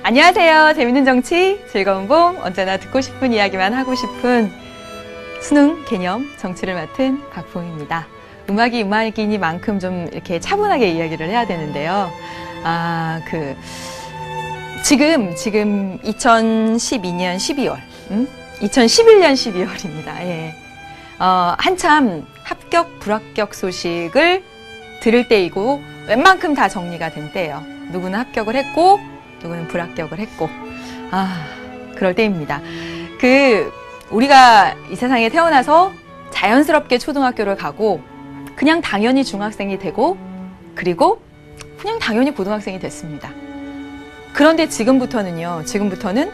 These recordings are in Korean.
안녕하세요. 재밌는 정치, 즐거운 봄, 언제나 듣고 싶은 이야기만 하고 싶은 수능 개념 정치를 맡은 곽봉입니다. 음악이 음악이니만큼 좀 이렇게 차분하게 이야기를 해야 되는데요. 지금 2012년 12월, 2011년 12월입니다. 예. 한참 합격, 불합격 소식을 들을 때이고 웬만큼 다 정리가 된 때예요. 누구는 합격을 했고 누구는 불합격을 했고 그럴 때입니다. 우리가 이 세상에 태어나서 자연스럽게 초등학교를 가고 그냥 당연히 중학생이 되고 그리고 그냥 당연히 고등학생이 됐습니다. 그런데 지금부터는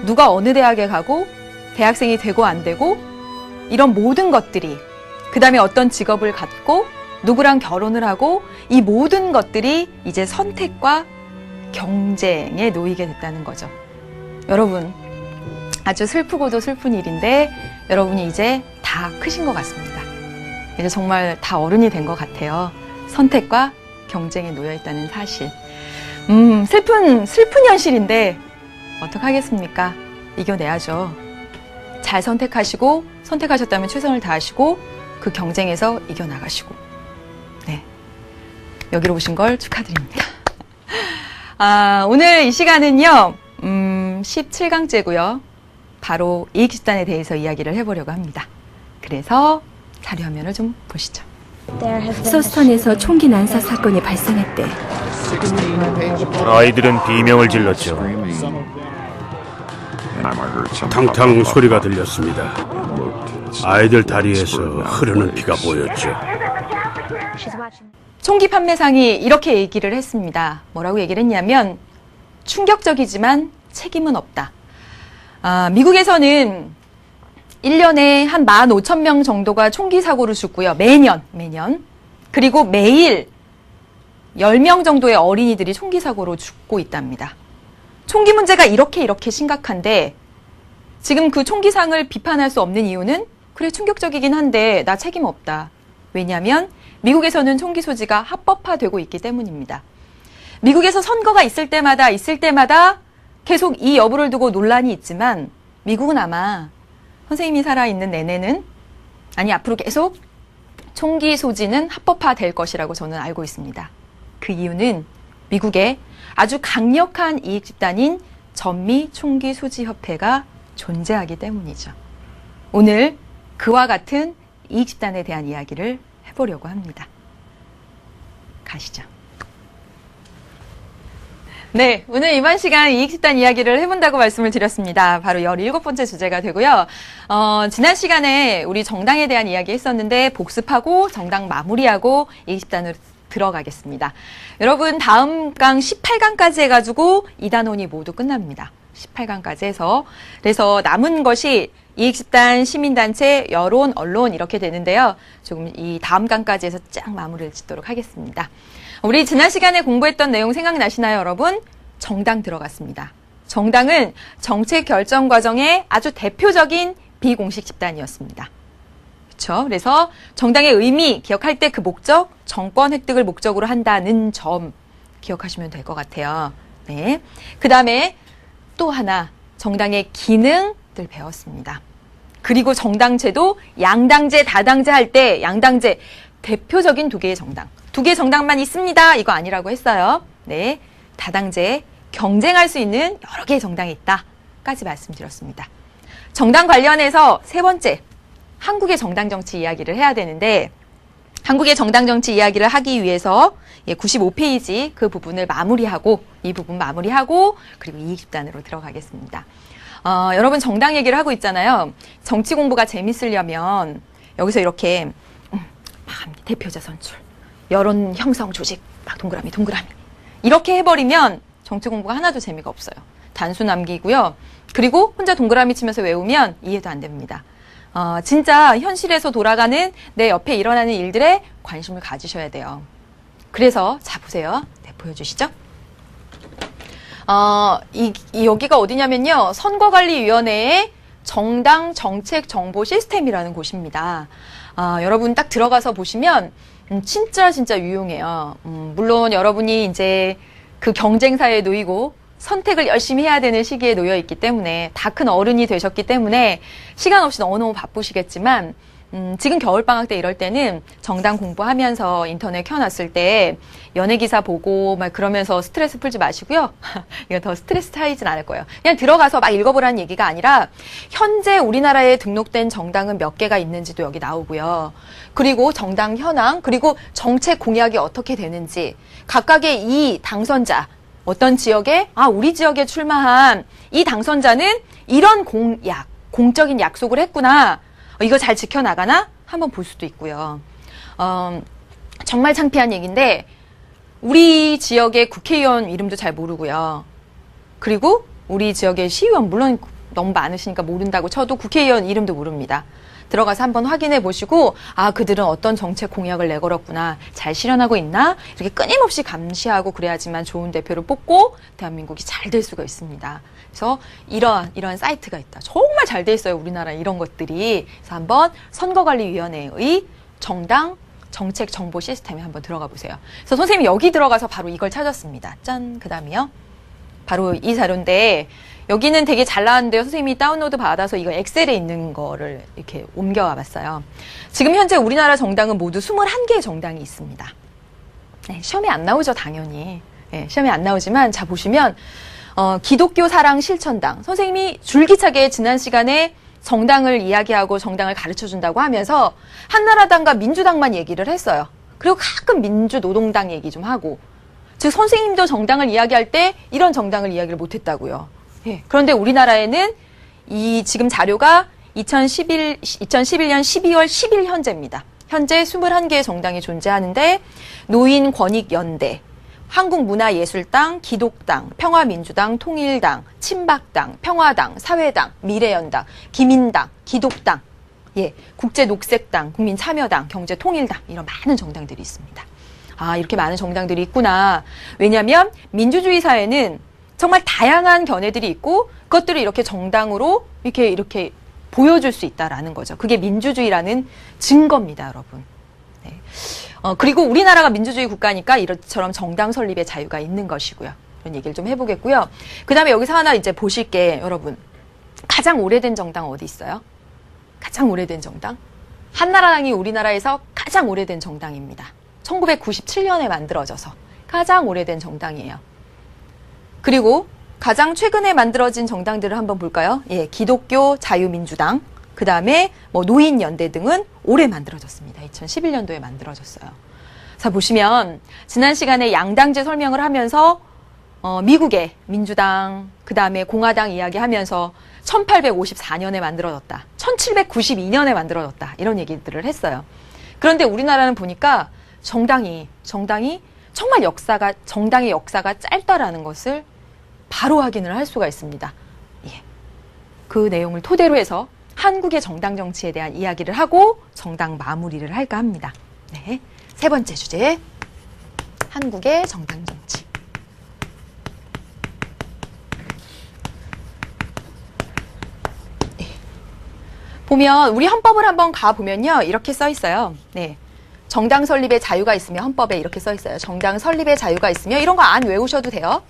누가 어느 대학에 가고 대학생이 되고 안 되고 이런 모든 것들이 그 다음에 어떤 직업을 갖고 누구랑 결혼을 하고 이 모든 것들이 이제 선택과 경쟁에 놓이게 됐다는 거죠. 여러분, 아주 슬프고도 슬픈 일인데 여러분이 이제 다 크신 것 같습니다. 이제 정말 다 어른이 된 것 같아요. 선택과 경쟁에 놓여 있다는 사실. 슬픈 현실인데 어떡하겠습니까? 이겨내야죠. 잘 선택하시고 선택하셨다면 최선을 다하시고 그 경쟁에서 이겨나가시고 네, 여기로 오신 걸 축하드립니다. 오늘 이 시간은요 17강째고요. 바로 이익집단에 대해서 이야기를 해보려고 합니다. 그래서 자료 화면을 좀 보시죠. 소스턴에서 총기 난사 사건이 발생했대. 아이들은 비명을 질렀죠. 탕탕 소리가 들렸습니다. 아이들 다리에서 흐르는 피가 보였죠. 총기 판매상이 이렇게 얘기를 했습니다. 뭐라고 얘기를 했냐면 충격적이지만 책임은 없다. 미국에서는 1년에 한 15,000명 정도가 총기 사고로 죽고요. 매년. 그리고 매일 10명 정도의 어린이들이 총기 사고로 죽고 있답니다. 총기 문제가 이렇게 심각한데 지금 그 총기상을 비판할 수 없는 이유는 그래 충격적이긴 한데 나 책임 없다. 왜냐하면 미국에서는 총기 소지가 합법화되고 있기 때문입니다. 미국에서 선거가 있을 때마다 계속 이 여부를 두고 논란이 있지만 미국은 아마 선생님이 살아있는 내내는 앞으로 계속 총기 소지는 합법화될 것이라고 저는 알고 있습니다. 그 이유는 미국에 아주 강력한 이익 집단인 전미 총기 소지 협회가 존재하기 때문이죠. 오늘 그와 같은 이익 집단에 대한 이야기를 해보려고 합니다. 가시죠. 네, 오늘 이번 시간 이익 집단 이야기를 해본다고 말씀을 드렸습니다. 바로 17번째 주제가 되고요. 지난 시간에 우리 정당에 대한 이야기 했었는데 복습하고 정당 마무리하고 이익 집단으로 들어가겠습니다. 여러분 다음 강 18강까지 해가지고 2단원이 모두 끝납니다. 18강까지 해서. 그래서 남은 것이 이익집단, 시민단체, 여론, 언론 이렇게 되는데요. 조금 이 다음 강까지 해서 쫙 마무리를 짓도록 하겠습니다. 우리 지난 시간에 공부했던 내용 생각나시나요, 여러분? 정당 들어갔습니다. 정당은 정책 결정 과정의 아주 대표적인 비공식 집단이었습니다. 그렇죠? 그래서 정당의 의미 기억할 때 그 목적, 정권 획득을 목적으로 한다는 점 기억하시면 될 것 같아요. 네. 그 다음에 또 하나 정당의 기능들 배웠습니다. 그리고 정당제도 양당제, 다당제 할 때 양당제 대표적인 두 개의 정당만 있습니다. 이거 아니라고 했어요. 네, 다당제 경쟁할 수 있는 여러 개의 정당이 있다까지 말씀드렸습니다. 정당 관련해서 세 번째 한국의 정당 정치 이야기를 해야 되는데 한국의 정당 정치 이야기를 하기 위해서 95페이지 그 부분을 마무리하고 이 부분 마무리하고 그리고 이익 집단으로 들어가겠습니다. 여러분 정당 얘기를 하고 있잖아요. 정치 공부가 재밌으려면 여기서 이렇게 대표자 선출, 여론 형성 조직, 막 동그라미 이렇게 해버리면 정치 공부가 하나도 재미가 없어요. 단수 남기고요. 그리고 혼자 동그라미 치면서 외우면 이해도 안 됩니다. 진짜 현실에서 돌아가는 내 옆에 일어나는 일들에 관심을 가지셔야 돼요. 그래서 자 보세요. 네, 보여주시죠. 여기가 어디냐면요. 선거관리위원회의 정당 정책 정보 시스템이라는 곳입니다. 여러분 딱 들어가서 보시면 진짜 유용해요. 물론 여러분이 이제 그 경쟁사에 놓이고 선택을 열심히 해야 되는 시기에 놓여 있기 때문에 다 큰 어른이 되셨기 때문에 시간 없이 너무너무 바쁘시겠지만 지금 겨울방학 때 이럴 때는 정당 공부하면서 인터넷 켜놨을 때 연예기사 보고 막 그러면서 스트레스 풀지 마시고요. 이거 더 스트레스 쌓이진 않을 거예요. 그냥 들어가서 막 읽어보라는 얘기가 아니라 현재 우리나라에 등록된 정당은 몇 개가 있는지도 여기 나오고요. 그리고 정당 현황, 그리고 정책 공약이 어떻게 되는지 각각의 이 당선자, 어떤 지역에, 우리 지역에 출마한 이 당선자는 이런 공적인 약속을 했구나. 이거 잘 지켜나가나? 한번 볼 수도 있고요. 정말 창피한 얘기인데 우리 지역의 국회의원 이름도 잘 모르고요. 그리고 우리 지역의 시의원, 물론 너무 많으시니까 모른다고 쳐도 국회의원 이름도 모릅니다. 들어가서 한번 확인해 보시고 그들은 어떤 정책 공약을 내걸었구나, 잘 실현하고 있나, 이렇게 끊임없이 감시하고 그래야지만 좋은 대표를 뽑고 대한민국이 잘 될 수가 있습니다. 그래서 이러한 사이트가 있다. 정말 잘 돼 있어요, 우리나라 이런 것들이. 그래서 한번 선거관리위원회의 정당 정책 정보 시스템에 한번 들어가 보세요. 그래서 선생님이 여기 들어가서 바로 이걸 찾았습니다. 짠, 그 다음이요. 바로 이 자료인데 여기는 되게 잘 나왔는데요. 선생님이 다운로드 받아서 이거 엑셀에 있는 거를 이렇게 옮겨와 봤어요. 지금 현재 우리나라 정당은 모두 21개의 정당이 있습니다. 네, 시험에 안 나오죠, 당연히. 네, 시험에 안 나오지만 자 보시면 기독교 사랑 실천당. 선생님이 줄기차게 지난 시간에 정당을 이야기하고 정당을 가르쳐준다고 하면서 한나라당과 민주당만 얘기를 했어요. 그리고 가끔 민주노동당 얘기 좀 하고. 즉 선생님도 정당을 이야기할 때 이런 정당을 이야기를 못했다고요. 예. 그런데 우리나라에는 이 지금 자료가 2011년 12월 10일 현재입니다. 현재 21개의 정당이 존재하는데 노인권익연대, 한국문화예술당, 기독당, 평화민주당, 통일당, 친박당, 평화당, 사회당, 미래연당, 기민당, 기독당, 국제녹색당, 국민참여당, 경제통일당, 이런 많은 정당들이 있습니다. 이렇게 많은 정당들이 있구나. 왜냐하면 민주주의 사회는 정말 다양한 견해들이 있고 그것들을 이렇게 정당으로 이렇게 보여줄 수 있다라는 거죠. 그게 민주주의라는 증거입니다, 여러분. 네. 그리고 우리나라가 민주주의 국가니까 이처럼 정당 설립의 자유가 있는 것이고요. 이런 얘기를 좀 해보겠고요. 그 다음에 여기서 하나 이제 보실 게 여러분, 가장 오래된 정당 어디 있어요? 가장 오래된 정당? 한나라당이 우리나라에서 가장 오래된 정당입니다. 1997년에 만들어져서 가장 오래된 정당이에요. 그리고 가장 최근에 만들어진 정당들을 한번 볼까요? 기독교 자유민주당, 그 다음에 노인연대 등은 올해 만들어졌습니다. 2011년도에 만들어졌어요. 자, 보시면 지난 시간에 양당제 설명을 하면서 미국의 민주당, 그 다음에 공화당 이야기하면서 1854년에 만들어졌다, 1792년에 만들어졌다, 이런 얘기들을 했어요. 그런데 우리나라는 보니까 정당이 정당의 역사가 짧다라는 것을 바로 확인을 할 수가 있습니다. 그 내용을 토대로 해서 한국의 정당 정치에 대한 이야기를 하고 정당 마무리를 할까 합니다. 네, 세 번째 주제, 한국의 정당 정치. 보면 우리 헌법을 한번 가보면요, 이렇게 써 있어요. 네. 정당 설립의 자유가 있으며, 헌법에 이렇게 써 있어요. 정당 설립의 자유가 있으며, 이런 거 안 외우셔도 돼요.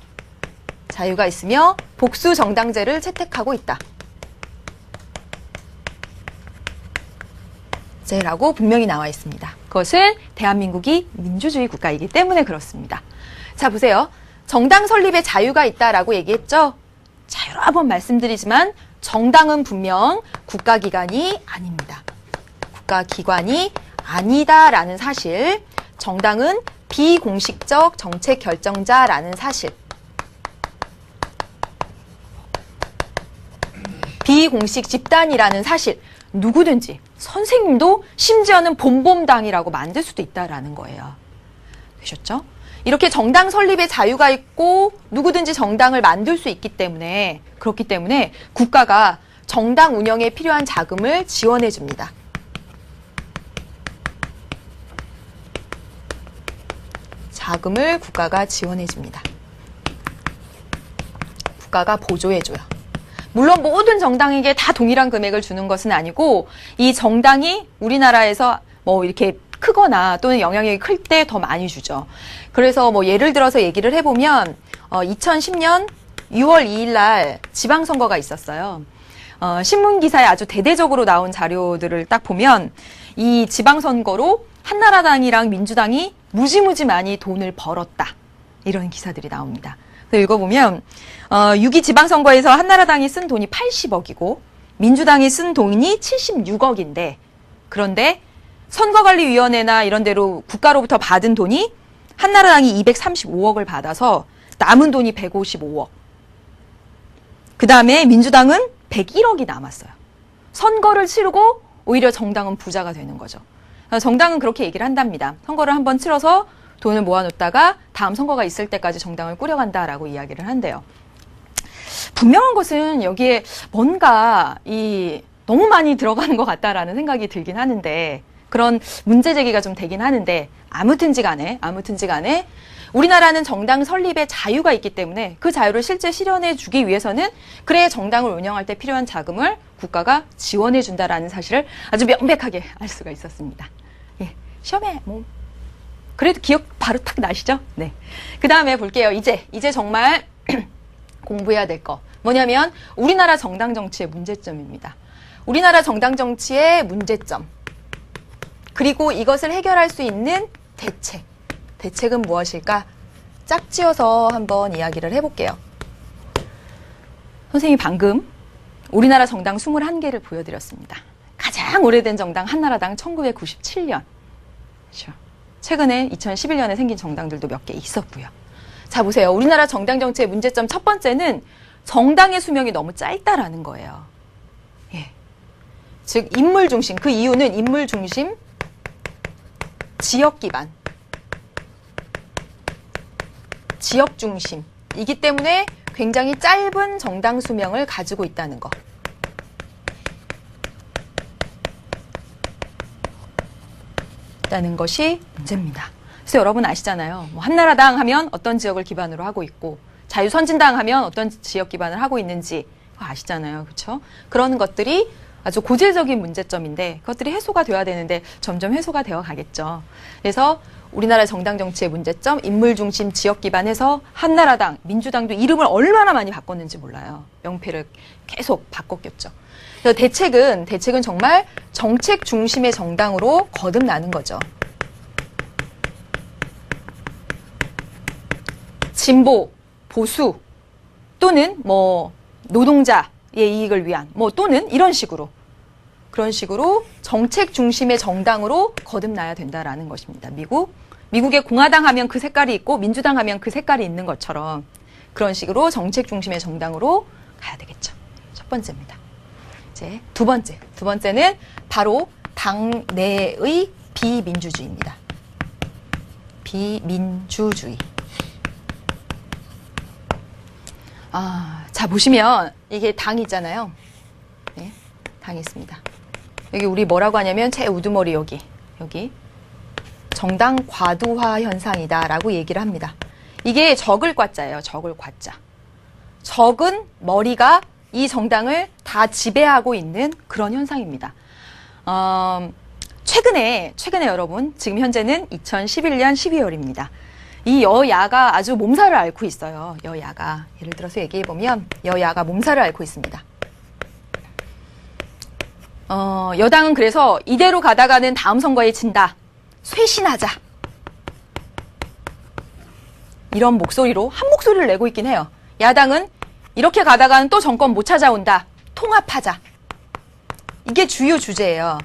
자유가 있으며 복수 정당제를 채택하고 있다. 제라고 분명히 나와 있습니다. 그것을 대한민국이 민주주의 국가이기 때문에 그렇습니다. 자, 보세요. 정당 설립의 자유가 있다라고 얘기했죠. 자, 여러 번 말씀드리지만 정당은 분명 국가기관이 아닙니다. 국가기관이 아니다라는 사실, 정당은 비공식적 정책 결정자라는 사실, 비공식 집단이라는 사실, 누구든지, 선생님도 심지어는 봄봄당이라고 만들 수도 있다라는 거예요. 되셨죠? 이렇게 정당 설립의 자유가 있고 누구든지 정당을 만들 수 있기 때문에, 그렇기 때문에 국가가 정당 운영에 필요한 자금을 지원해 줍니다. 자금을 국가가 지원해 줍니다. 국가가 보조해 줘요. 물론 모든 정당에게 다 동일한 금액을 주는 것은 아니고, 이 정당이 우리나라에서 이렇게 크거나 또는 영향력이 클 때 더 많이 주죠. 그래서 예를 들어서 얘기를 해보면 2010년 6월 2일 날 지방선거가 있었어요. 신문 기사에 아주 대대적으로 나온 자료들을 딱 보면 이 지방선거로 한나라당이랑 민주당이 무지무지 많이 돈을 벌었다. 이런 기사들이 나옵니다. 그래서 읽어보면 6.2 지방선거에서 한나라당이 쓴 돈이 80억이고 민주당이 쓴 돈이 76억인데 그런데 선거관리위원회나 이런 데로 국가로부터 받은 돈이 한나라당이 235억을 받아서 남은 돈이 155억. 그 다음에 민주당은 101억이 남았어요. 선거를 치르고 오히려 정당은 부자가 되는 거죠. 정당은 그렇게 얘기를 한답니다. 선거를 한번 치러서 돈을 모아놓다가 다음 선거가 있을 때까지 정당을 꾸려간다라고 이야기를 한대요. 분명한 것은 여기에 뭔가 너무 많이 들어가는 것 같다라는 생각이 들긴 하는데 그런 문제 제기가 좀 되긴 하는데 아무튼지 간에 우리나라는 정당 설립에 자유가 있기 때문에 그 자유를 실제 실현해 주기 위해서는 그래 정당을 운영할 때 필요한 자금을 국가가 지원해 준다라는 사실을 아주 명백하게 알 수가 있었습니다. 예, 시험에 그래도 기억 바로 탁 나시죠? 네. 그 다음에 볼게요. 이제 정말 공부해야 될 거 뭐냐면 우리나라 정당 정치의 문제점입니다. 우리나라 정당 정치의 문제점 그리고 이것을 해결할 수 있는 대책은 무엇일까? 짝지어서 한번 이야기를 해볼게요. 선생님이 방금 우리나라 정당 21개를 보여드렸습니다. 가장 오래된 정당 한나라당 1997년. 그렇죠. 최근에 2011년에 생긴 정당들도 몇 개 있었고요. 자 보세요. 우리나라 정당 정치의 문제점 첫 번째는 정당의 수명이 너무 짧다라는 거예요. 예. 즉 인물 중심. 그 이유는 인물 중심, 지역 기반, 지역 중심이기 때문에 굉장히 짧은 정당 수명을 가지고 있다는 거. 라는 것이 문제입니다. 그래서 여러분 아시잖아요. 한나라당 하면 어떤 지역을 기반으로 하고 있고 자유선진당 하면 어떤 지역 기반을 하고 있는지 아시잖아요. 그렇죠? 그런 것들이 아주 고질적인 문제점인데 그것들이 해소가 돼야 되는데 점점 해소가 되어 가겠죠. 그래서 우리나라 정당 정치의 문제점, 인물 중심 지역 기반에서 한나라당, 민주당도 이름을 얼마나 많이 바꿨는지 몰라요. 명패를 계속 바꿨겠죠. 그래서 대책은 정말 정책 중심의 정당으로 거듭나는 거죠. 진보, 보수 또는 노동자의 이익을 위한 또는 이런 식으로 그런 식으로 정책 중심의 정당으로 거듭나야 된다라는 것입니다. 미국의 공화당 하면 그 색깔이 있고 민주당 하면 그 색깔이 있는 것처럼 그런 식으로 정책 중심의 정당으로 가야 되겠죠. 첫 번째입니다. 이제 두 번째는 바로 당 내의 비민주주의입니다. 비민주주의. 자 보시면 이게 당이 있잖아요. 네, 당이 있습니다. 여기 우리 뭐라고 하냐면 제 우두머리 여기 정당 과도화 현상이다라고 얘기를 합니다. 이게 적을 과자예요. 적을 과자. 적은 머리가 이 정당을 다 지배하고 있는 그런 현상입니다. 최근에 여러분 지금 현재는 2011년 12월입니다. 이 여야가 아주 몸살을 앓고 있어요. 여야가 예를 들어서 얘기해보면 여야가 몸살을 앓고 있습니다. 여당은 그래서 이대로 가다가는 다음 선거에 진다. 쇄신하자. 이런 목소리로 한 목소리를 내고 있긴 해요. 야당은 이렇게 가다가는 또 정권 못 찾아온다. 통합하자. 이게 주요 주제예요.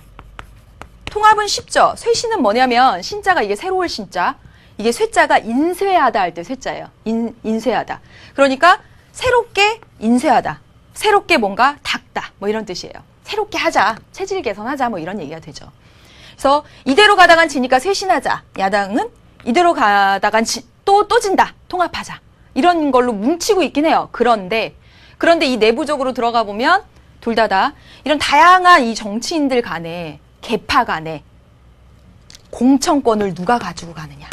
통합은 쉽죠. 쇄신은 뭐냐면 신자가 이게 새로울 신자. 이게 쇄자가 인쇄하다 할 때 쇄자예요. 인쇄하다. 그러니까 새롭게 인쇄하다. 새롭게 뭔가 닦다. 이런 뜻이에요. 새롭게 하자. 체질 개선하자. 이런 얘기가 되죠. 그래서 이대로 가다간 지니까 쇄신하자. 야당은 이대로 가다간 또 진다. 통합하자. 이런 걸로 뭉치고 있긴 해요. 그런데 이 내부적으로 들어가 보면 둘 다 이런 다양한 이 정치인들 간에 계파 간에 공천권을 누가 가지고 가느냐.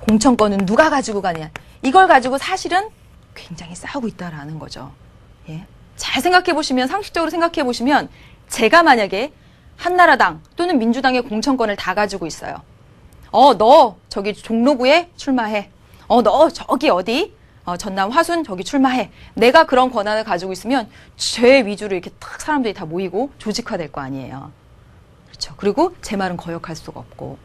공천권은 누가 가지고 가느냐. 이걸 가지고 사실은 굉장히 싸우고 있다라는 거죠. 예. 잘 생각해 보시면 상식적으로 생각해 보시면 제가 만약에 한나라당 또는 민주당의 공천권을 다 가지고 있어요. 너 저기 종로구에 출마해. 너 저기 어디 전남 화순 저기 출마해. 내가 그런 권한을 가지고 있으면 제 위주로 이렇게 딱 사람들이 다 모이고 조직화될 거 아니에요. 그렇죠. 그리고 제 말은 거역할 수가 없고.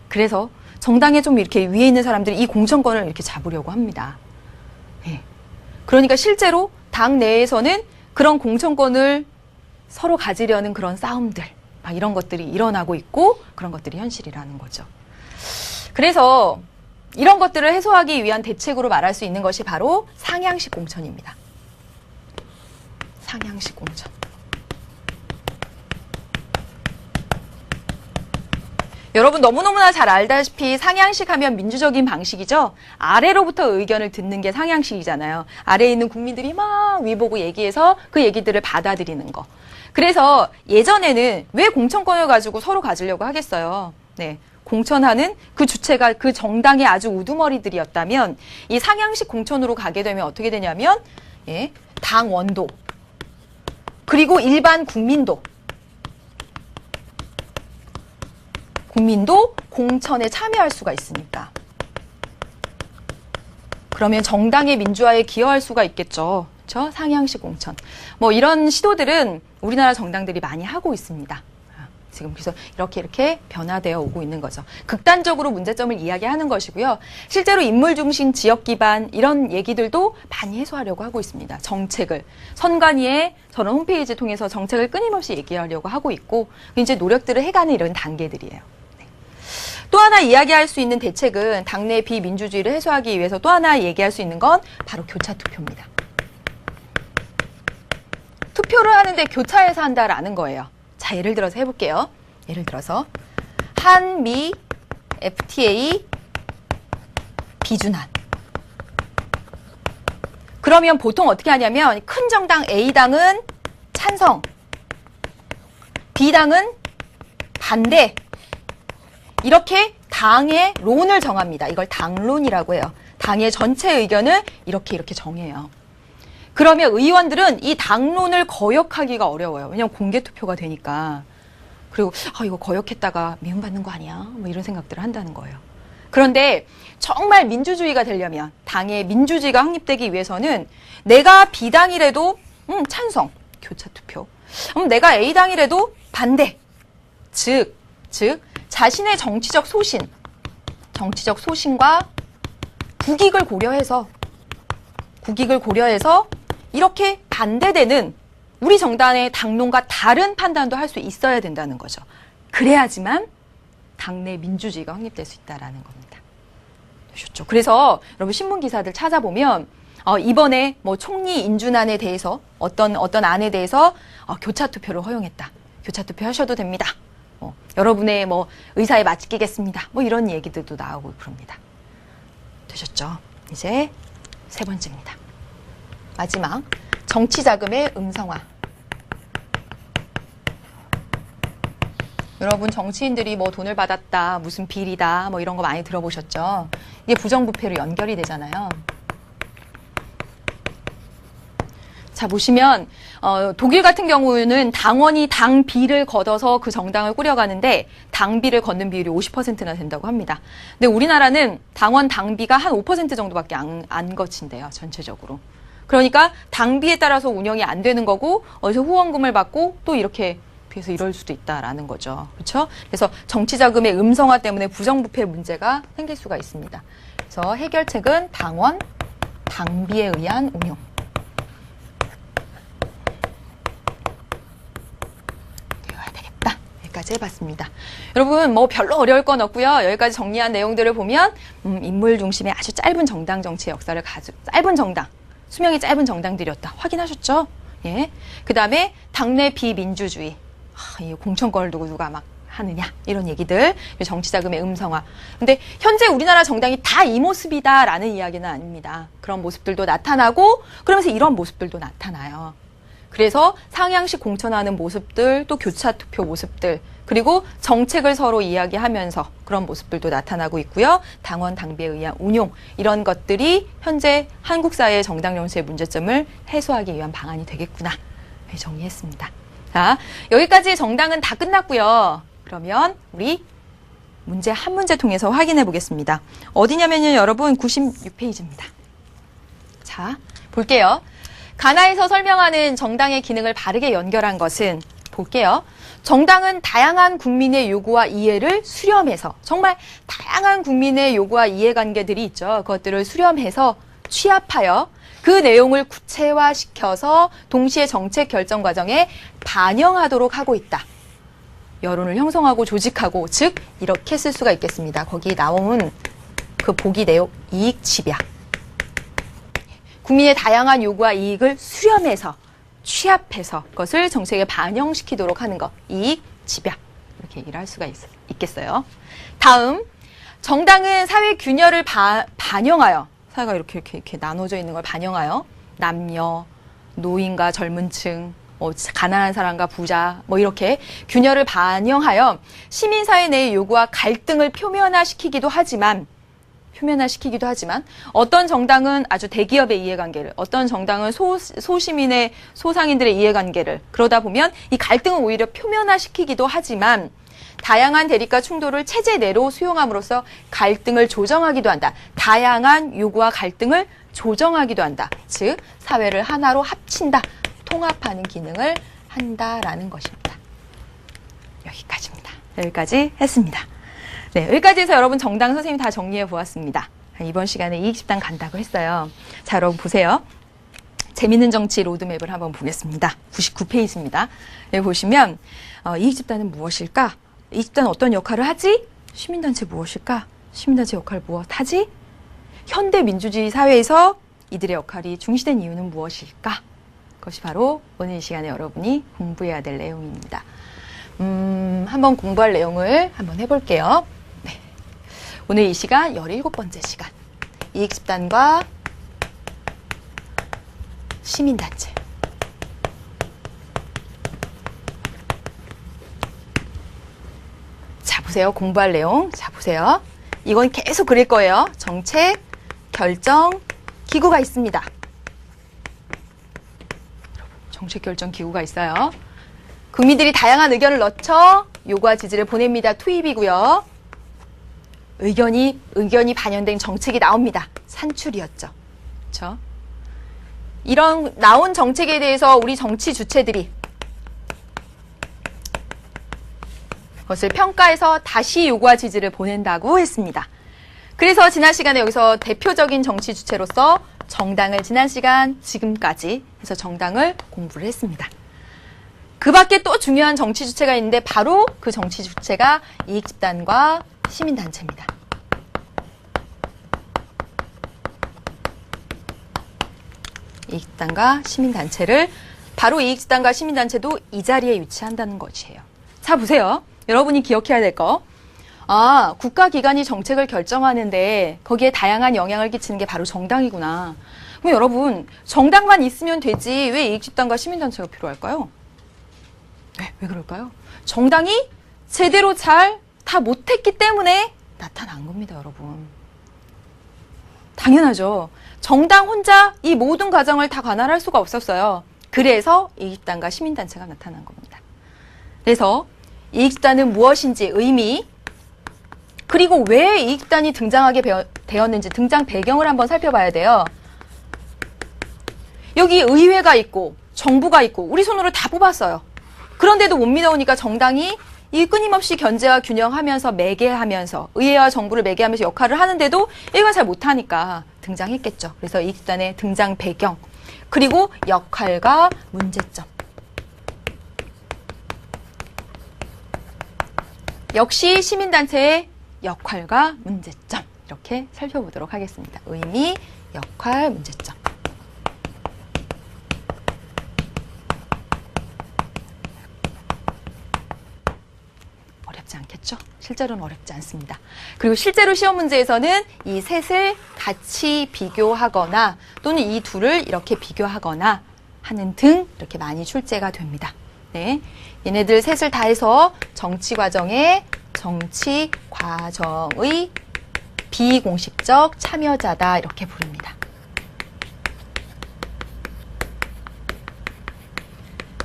그래서 정당에 좀 이렇게 위에 있는 사람들이 이 공천권을 이렇게 잡으려고 합니다. 예. 그러니까 실제로 당 내에서는 그런 공천권을 서로 가지려는 그런 싸움들, 막 이런 것들이 일어나고 있고 그런 것들이 현실이라는 거죠. 그래서 이런 것들을 해소하기 위한 대책으로 말할 수 있는 것이 바로 상향식 공천입니다. 상향식 공천. 여러분 너무너무나 잘 알다시피 상향식 하면 민주적인 방식이죠. 아래로부터 의견을 듣는 게 상향식이잖아요. 아래에 있는 국민들이 막 위보고 얘기해서 그 얘기들을 받아들이는 거. 그래서 예전에는 왜 공천권을 가지고 서로 가지려고 하겠어요. 네. 공천하는 그 주체가 그 정당의 아주 우두머리들이었다면 이 상향식 공천으로 가게 되면 어떻게 되냐면 예, 당원도 그리고 일반 국민도 공천에 참여할 수가 있으니까. 그러면 정당의 민주화에 기여할 수가 있겠죠. 그렇죠? 상향식 공천. 뭐 이런 시도들은 우리나라 정당들이 많이 하고 있습니다. 지금 그래서 이렇게 변화되어 오고 있는 거죠. 극단적으로 문제점을 이야기하는 것이고요. 실제로 인물 중심 지역 기반 이런 얘기들도 많이 해소하려고 하고 있습니다. 정책을 선관위에 저런 홈페이지 통해서 정책을 끊임없이 얘기하려고 하고 있고 이제 노력들을 해가는 이런 단계들이에요. 네. 또 하나 이야기할 수 있는 대책은 당내 비민주주의를 해소하기 위해서 또 하나 얘기할 수 있는 건 바로 교차 투표입니다. 투표를 하는데 교차해서 한다라는 거예요. 자, 예를 들어서 해볼게요. 예를 들어서 한미 FTA 비준안. 그러면 보통 어떻게 하냐면 큰 정당 A당은 찬성, B당은 반대. 이렇게 당의 론을 정합니다. 이걸 당론이라고 해요. 당의 전체 의견을 이렇게 정해요. 그러면 의원들은 이 당론을 거역하기가 어려워요. 왜냐하면 공개투표가 되니까. 그리고 이거 거역했다가 미움받는 거 아니야? 뭐 이런 생각들을 한다는 거예요. 그런데 정말 민주주의가 되려면 당의 민주주의가 확립되기 위해서는 내가 B당이라도 찬성, 교차투표. 내가 A당이라도 반대. 즉 자신의 정치적 소신과 국익을 고려해서 이렇게 반대되는 우리 정당의 당론과 다른 판단도 할 수 있어야 된다는 거죠. 그래야지만 당내 민주주의가 확립될 수 있다는 겁니다. 보셨죠? 그래서 여러분 신문 기사들 찾아보면 이번에 뭐 총리 인준안에 대해서 어떤 안에 대해서 교차 투표를 허용했다. 교차 투표 하셔도 됩니다. 여러분의 뭐 의사에 맡기겠습니다. 뭐 이런 얘기들도 나오고 그럽니다. 되셨죠? 이제 세 번째입니다. 마지막, 정치자금의 음성화. 여러분 정치인들이 뭐 돈을 받았다, 무슨 비리다, 뭐 이런 거 많이 들어보셨죠? 이게 부정부패로 연결이 되잖아요. 자, 보시면 독일 같은 경우는 당원이 당비를 걷어서 그 정당을 꾸려가는데 당비를 걷는 비율이 50%나 된다고 합니다. 근데 우리나라는 당원 당비가 한 5% 정도밖에 안 거친대요, 전체적으로. 그러니까 당비에 따라서 운영이 안 되는 거고 어디서 후원금을 받고 또 이렇게 비해서 이럴 수도 있다라는 거죠. 그렇죠? 그래서 정치자금의 음성화 때문에 부정부패 문제가 생길 수가 있습니다. 그래서 해결책은 당원 당비에 의한 운용. 여기까지 해봤습니다. 여러분 뭐 별로 어려울 건 없고요. 여기까지 정리한 내용들을 보면 인물 중심의 아주 짧은 정당 정치의 역사를 가지고 짧은 정당, 수명이 짧은 정당들이었다. 확인하셨죠? 예. 그 다음에 당내 비민주주의, 이 공천권을 두고 누가 막 하느냐 이런 얘기들, 정치자금의 음성화. 근데 현재 우리나라 정당이 다 이 모습이다라는 이야기는 아닙니다. 그런 모습들도 나타나고 그러면서 이런 모습들도 나타나요. 그래서 상향식 공천하는 모습들, 또 교차투표 모습들, 그리고 정책을 서로 이야기하면서 그런 모습들도 나타나고 있고요. 당원, 당비에 의한 운용, 이런 것들이 현재 한국 사회의 정당 정치의 문제점을 해소하기 위한 방안이 되겠구나 정리했습니다. 자, 여기까지 정당은 다 끝났고요. 그러면 우리 문제 한 문제 통해서 확인해 보겠습니다. 어디냐면요, 여러분 96페이지입니다. 자, 볼게요. 가나에서 설명하는 정당의 기능을 바르게 연결한 것은 볼게요. 정당은 다양한 국민의 요구와 이해를 수렴해서 정말 다양한 국민의 요구와 이해관계들이 있죠. 그것들을 수렴해서 취합하여 그 내용을 구체화시켜서 동시에 정책 결정 과정에 반영하도록 하고 있다. 여론을 형성하고 조직하고 즉 이렇게 쓸 수가 있겠습니다. 거기 나온 그 보기 내용 이익 집약. 국민의 다양한 요구와 이익을 수렴해서 취합해서 그것을 정책에 반영시키도록 하는 것. 이익 집약. 이렇게 얘기를 할 수가 있겠어요. 다음, 정당은 사회 균열을 반영하여 사회가 이렇게 나눠져 있는 걸 반영하여 남녀, 노인과 젊은 층, 가난한 사람과 부자, 이렇게 균열을 반영하여 시민사회 내의 요구와 갈등을 표면화시키기도 하지만 어떤 정당은 아주 대기업의 이해관계를, 어떤 정당은 소시민의, 소상인들의 이해관계를, 그러다 보면 이 갈등을 오히려 표면화시키기도 하지만 다양한 대립과 충돌을 체제 내로 수용함으로써 갈등을 조정하기도 한다. 다양한 요구와 갈등을 조정하기도 한다. 즉, 사회를 하나로 합친다. 통합하는 기능을 한다라는 것입니다. 여기까지입니다. 여기까지 했습니다. 네, 여기까지 해서 여러분 정당 선생님 다 정리해 보았습니다. 이번 시간에 이익집단 간다고 했어요. 자, 여러분 보세요. 재밌는 정치 로드맵을 한번 보겠습니다. 99페이지입니다. 여기 보시면 이익집단은 무엇일까? 이익집단은 어떤 역할을 하지? 시민단체 무엇일까? 시민단체 역할 무엇하지? 현대민주주의 사회에서 이들의 역할이 중시된 이유는 무엇일까? 그것이 바로 오늘 이 시간에 여러분이 공부해야 될 내용입니다. 한번 공부할 내용을 한번 해볼게요. 네. 오늘 이 시간 17번째 시간. 이익집단과 시민단체. 자, 보세요. 공부할 내용. 자, 보세요. 이건 계속 그릴 거예요. 정책, 결정, 기구가 있습니다. 정책 결정 기구가 있어요. 국민들이 다양한 의견을 넣죠. 요구와 지지를 보냅니다. 투입이고요. 의견이 반영된 정책이 나옵니다. 산출이었죠. 그렇죠? 이런 나온 정책에 대해서 우리 정치 주체들이 그것을 평가해서 다시 요구와 지지를 보낸다고 했습니다. 그래서 지난 시간에 여기서 대표적인 정치 주체로서 정당을 지난 시간 지금까지 해서 정당을 공부를 했습니다. 그 밖에 또 중요한 정치 주체가 있는데 바로 그 정치 주체가 이익집단과 시민단체입니다. 이익집단과 시민단체를 바로 이익집단과 시민단체도 이 자리에 위치한다는 것이에요. 자, 보세요. 여러분이 기억해야 될 거. 국가기관이 정책을 결정하는데 거기에 다양한 영향을 끼치는 게 바로 정당이구나. 그럼 여러분, 정당만 있으면 되지 왜 이익집단과 시민단체가 필요할까요? 왜 그럴까요? 정당이 제대로 잘 다 못했기 때문에 나타난 겁니다, 여러분. 당연하죠. 정당 혼자 이 모든 과정을 다 관할할 수가 없었어요. 그래서 이익집단과 시민단체가 나타난 겁니다. 그래서 이익집단은 무엇인지 의미, 그리고 왜 이익집단이 등장하게 되었는지 등장 배경을 한번 살펴봐야 돼요. 여기 의회가 있고 정부가 있고 우리 손으로 다 뽑았어요. 그런데도 못 믿어오니까 정당이 이 끊임없이 견제와 균형하면서 매개하면서 의회와 정부를 매개하면서 역할을 하는데도 얘가 잘 못하니까 등장했겠죠. 그래서 이익집단의 등장 배경, 그리고 역할과 문제점. 역시 시민단체의 역할과 문제점, 이렇게 살펴보도록 하겠습니다. 의미, 역할, 문제점. 어렵지 않겠죠? 실제로는 어렵지 않습니다. 그리고 실제로 시험 문제에서는 이 셋을 같이 비교하거나 또는 이 둘을 이렇게 비교하거나 하는 등 이렇게 많이 출제가 됩니다. 네, 얘네들 셋을 다 해서 정치 과정의 비공식적 참여자다 이렇게 부릅니다.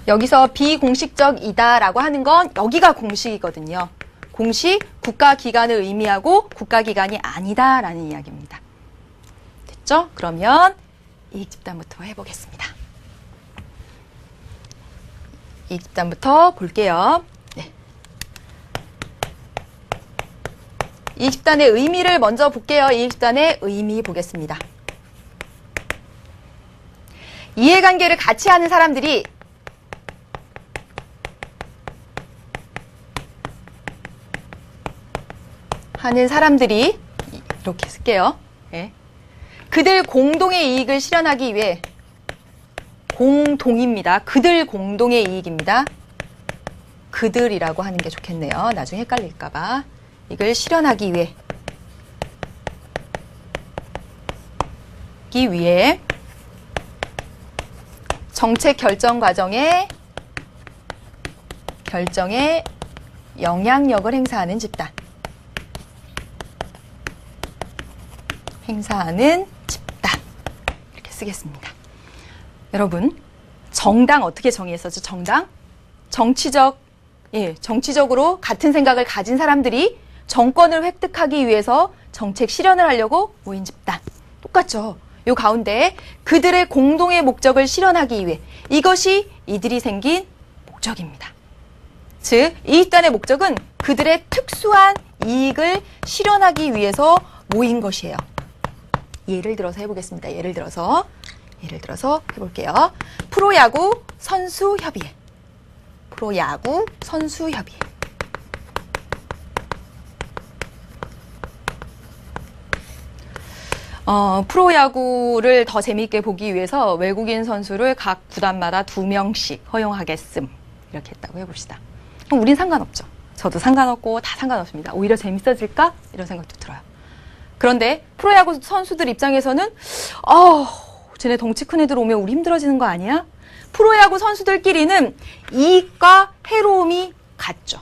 여기서 비공식적이다라고 하는 건 여기가 공식이거든요. 공식, 국가기관을 의미하고 국가기관이 아니다라는 이야기입니다. 됐죠? 그러면 이익 집단부터 해보겠습니다. 이익 집단부터 볼게요. 네. 이익 집단의 의미를 먼저 볼게요. 이익 집단의 의미 보겠습니다. 이해관계를 같이 하는 사람들이 이렇게 쓸게요. 네. 그들 공동의 이익을 실현하기 위해 공동입니다. 그들 공동의 이익입니다. 그들이라고 하는 게 좋겠네요. 나중에 헷갈릴까봐. 이걸 실현하기 위해 정책 결정 과정에 결정에 영향력을 행사하는 집단. 이렇게 쓰겠습니다. 여러분, 정당 어떻게 정의했었죠? 정당? 정치적으로 같은 생각을 가진 사람들이 정권을 획득하기 위해서 정책 실현을 하려고 모인 집단. 똑같죠? 요 가운데 그들의 공동의 목적을 실현하기 위해 이것이 이들이 생긴 목적입니다. 즉, 이 집단의 목적은 그들의 특수한 이익을 실현하기 위해서 모인 것이에요. 예를 들어서 해보겠습니다. 예를 들어서 해볼게요. 프로야구 선수협의회. 프로야구를 더 재미있게 보기 위해서 외국인 선수를 각 구단마다 2명씩 허용하겠음. 이렇게 했다고 해봅시다. 그럼 우린 상관없죠. 저도 상관없고 다 상관없습니다. 오히려 재밌어질까? 이런 생각도 들어요. 그런데 프로야구 선수들 입장에서는 쟤네 덩치 큰 애들 오면 우리 힘들어지는 거 아니야? 프로야구 선수들끼리는 이익과 해로움이 같죠.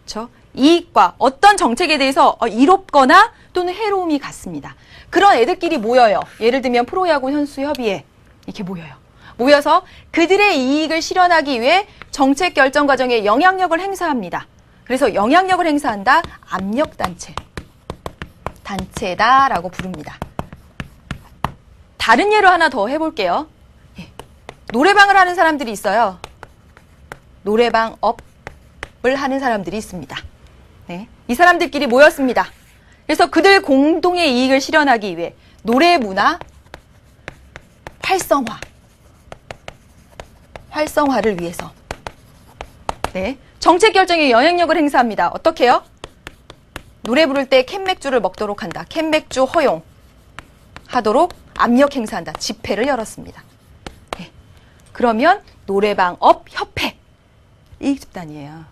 그렇죠? 이익과 어떤 정책에 대해서 이롭거나 또는 해로움이 같습니다. 그런 애들끼리 모여요. 예를 들면 프로야구 선수협의회 이렇게 모여요. 모여서 그들의 이익을 실현하기 위해 정책 결정 과정에 영향력을 행사합니다. 그래서 영향력을 행사한다. 단체다라고 부릅니다. 다른 예로 하나 더 해볼게요. 노래방을 하는 사람들이 있어요. 노래방 업을 하는 사람들이 있습니다. 네. 이 사람들끼리 모였습니다. 그래서 그들 공동의 이익을 실현하기 위해 노래 문화 활성화를 위해서 정책 결정에 영향력을 행사합니다. 어떻게 해요? 노래 부를 때 캔맥주를 먹도록 한다. 캔맥주 허용하도록 압력 행사한다. 집회를 열었습니다. 그러면 노래방업 협회 이익집단이에요.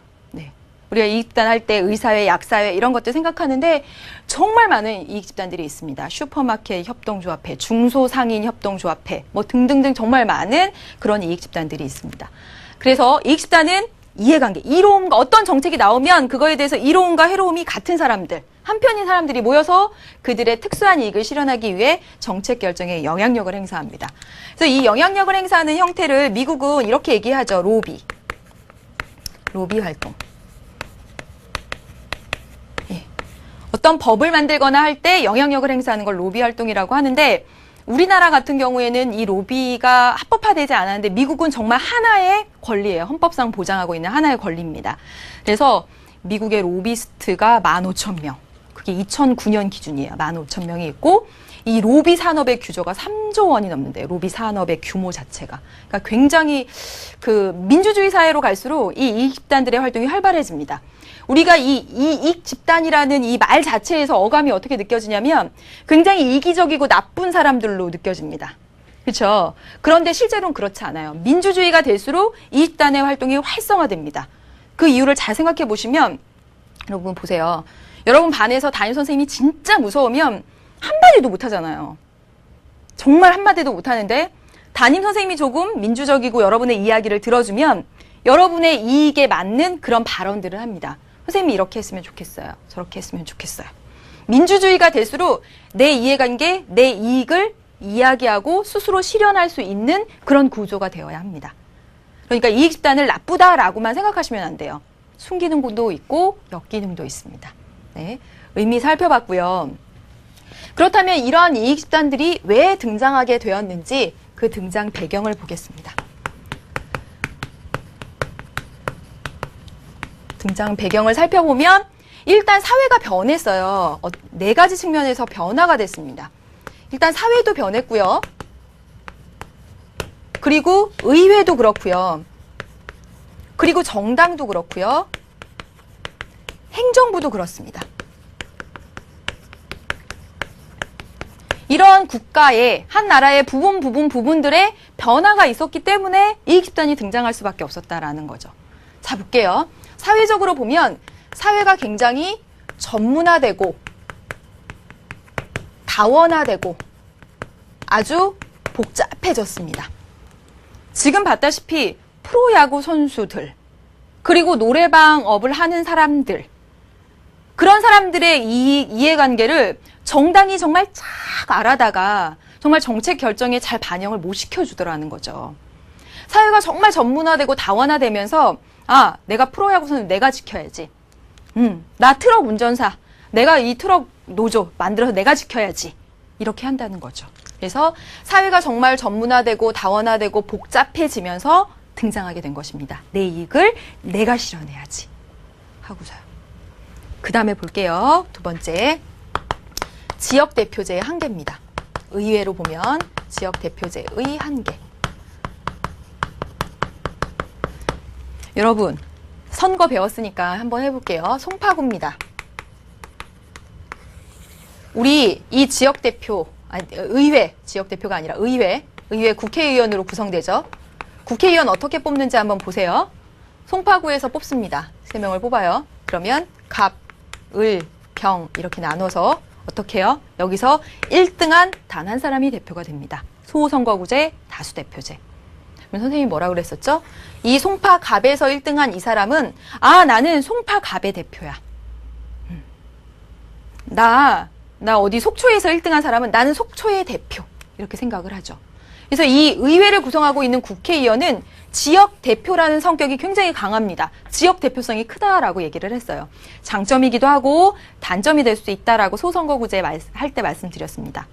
우리가 이익집단 할 때 의사회, 약사회 이런 것들 생각하는데 정말 많은 이익집단들이 있습니다. 슈퍼마켓 협동조합회, 중소상인 협동조합회 등등등 정말 많은 그런 이익집단들이 있습니다. 그래서 이익집단은 이해관계, 이로움과 어떤 정책이 나오면 그거에 대해서 이로움과 해로움이 같은 사람들, 한편인 사람들이 모여서 그들의 특수한 이익을 실현하기 위해 정책 결정에 영향력을 행사합니다. 그래서 이 영향력을 행사하는 형태를 미국은 이렇게 얘기하죠. 로비 활동. 어떤 법을 만들거나 할 때 영향력을 행사하는 걸 로비 활동이라고 하는데 우리나라 같은 경우에는 이 로비가 합법화되지 않았는데 미국은 정말 하나의 권리예요. 헌법상 보장하고 있는 하나의 권리입니다. 그래서 미국의 로비스트가 15,000명. 그게 2009년 기준이에요. 15,000명이 있고 이 로비 산업의 규모가 3조 원이 넘는데요. 로비 산업의 규모 자체가. 그러니까 굉장히 민주주의 사회로 갈수록 이 이익 집단들의 활동이 활발해집니다. 우리가 이 이익 집단이라는 이 말 자체에서 어감이 어떻게 느껴지냐면 굉장히 이기적이고 나쁜 사람들로 느껴집니다. 그렇죠? 그런데 실제로는 그렇지 않아요. 민주주의가 될수록 이익 집단의 활동이 활성화됩니다. 그 이유를 잘 생각해 보시면 여러분 보세요. 여러분 반에서 담임 선생님이 진짜 무서우면 한마디도 못하잖아요. 정말 한마디도 못하는데 담임 선생님이 조금 민주적이고 여러분의 이야기를 들어주면 여러분의 이익에 맞는 그런 발언들을 합니다. 선생님이 이렇게 했으면 좋겠어요. 저렇게 했으면 좋겠어요. 민주주의가 될수록 내 이해관계, 내 이익을 이야기하고 스스로 실현할 수 있는 그런 구조가 되어야 합니다. 그러니까 이익 집단을 나쁘다라고만 생각하시면 안 돼요. 순기능도 있고 역기능도 있습니다. 의미 살펴봤고요. 그렇다면 이러한 이익 집단들이 왜 등장하게 되었는지 그 등장 배경을 보겠습니다. 등장 배경을 살펴보면 일단 사회가 변했어요. 네 가지 측면에서 변화가 됐습니다. 일단 사회도 변했고요. 그리고 의회도 그렇고요. 그리고 정당도 그렇고요. 행정부도 그렇습니다. 이런 국가의 한 나라의 부분들의 변화가 있었기 때문에 이익 집단이 등장할 수밖에 없었다라는 거죠. 자, 볼게요. 사회적으로 보면 사회가 굉장히 전문화되고 다원화되고 아주 복잡해졌습니다. 지금 봤다시피 프로야구 선수들, 그리고 노래방업을 하는 사람들, 그런 사람들의 이해관계를 정당이 정말 쫙 알아다가 정말 정책 결정에 잘 반영을 못 시켜주더라는 거죠. 사회가 정말 전문화되고 다원화되면서 아, 내가 프로야구 선수 내가 지켜야지. 나 트럭 운전사, 내가 이 트럭 노조 만들어서 내가 지켜야지. 이렇게 한다는 거죠. 그래서 사회가 정말 전문화되고 다원화되고 복잡해지면서 등장하게 된 것입니다. 내 이익을 내가 실현해야지 하고서요. 그 다음에 볼게요. 두 번째, 지역대표제의 한계입니다. 의외로 보면 지역대표제의 한계. 여러분, 선거 배웠으니까 한번 해볼게요. 송파구입니다. 우리 이 지역대표, 아니, 의회, 지역대표가 아니라 의회 국회의원으로 구성되죠. 국회의원 어떻게 뽑는지 한번 보세요. 송파구에서 뽑습니다. 3명을 뽑아요. 그러면 갑, 을, 병 이렇게 나눠서 어떻게 해요? 여기서 1등한 단 한 사람이 대표가 됩니다. 소선거구제, 다수대표제. 그럼 선생님이 뭐라 그랬었죠? 이 송파갑에서 1등한 이 사람은 아, 나는 송파갑의 대표야. 나 어디 속초에서 1등한 사람은 나는 속초의 대표. 이렇게 생각을 하죠. 그래서 이 의회를 구성하고 있는 국회의원은 지역 대표라는 성격이 굉장히 강합니다. 지역 대표성이 크다라고 얘기를 했어요. 장점이기도 하고 단점이 될 수 있다라고 소선거구제 할 때 말씀드렸습니다.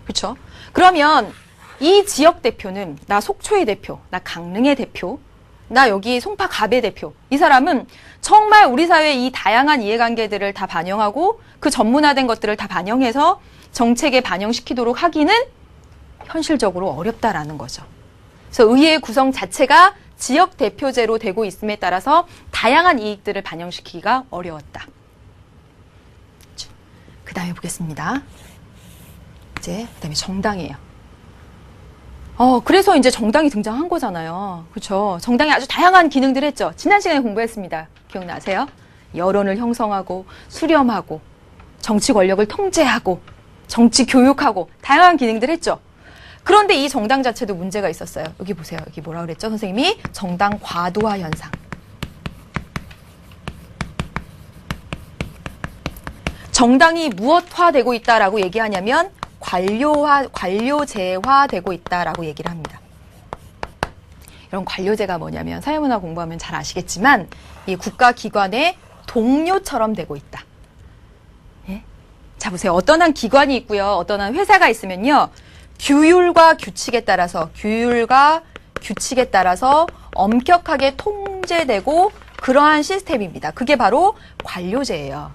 그렇죠? 그러면 이 지역 대표는 나 속초의 대표, 나 강릉의 대표, 나 여기 송파갑의 대표. 이 사람은 정말 우리 사회의 이 다양한 이해관계들을 다 반영하고 그 전문화된 것들을 다 반영해서 정책에 반영시키도록 하기는 현실적으로 어렵다라는 거죠. 그래서 의회 구성 자체가 지역 대표제로 되고 있음에 따라서 다양한 이익들을 반영시키기가 어려웠다. 그 다음에 보겠습니다. 이제 그 다음에 정당이에요. 그래서 이제 정당이 등장한 거잖아요. 그렇죠? 정당이 아주 다양한 기능들을 했죠. 지난 시간에 공부했습니다. 기억나세요? 여론을 형성하고 수렴하고 정치 권력을 통제하고 정치 교육하고 다양한 기능들을 했죠. 그런데 이 정당 자체도 문제가 있었어요. 여기 보세요. 여기 뭐라 그랬죠? 선생님이 정당 과도화 현상. 정당이 무엇화되고 있다라고 얘기하냐면 관료제화되고 있다라고 얘기를 합니다. 이런 관료제가 뭐냐면 사회문화 공부하면 잘 아시겠지만 이 국가기관의 동료처럼 되고 있다. 예? 자, 보세요. 어떤 한 기관이 있고요. 어떤 한 회사가 있으면요. 규율과 규칙에 따라서 엄격하게 통제되고 그러한 시스템입니다. 그게 바로 관료제예요.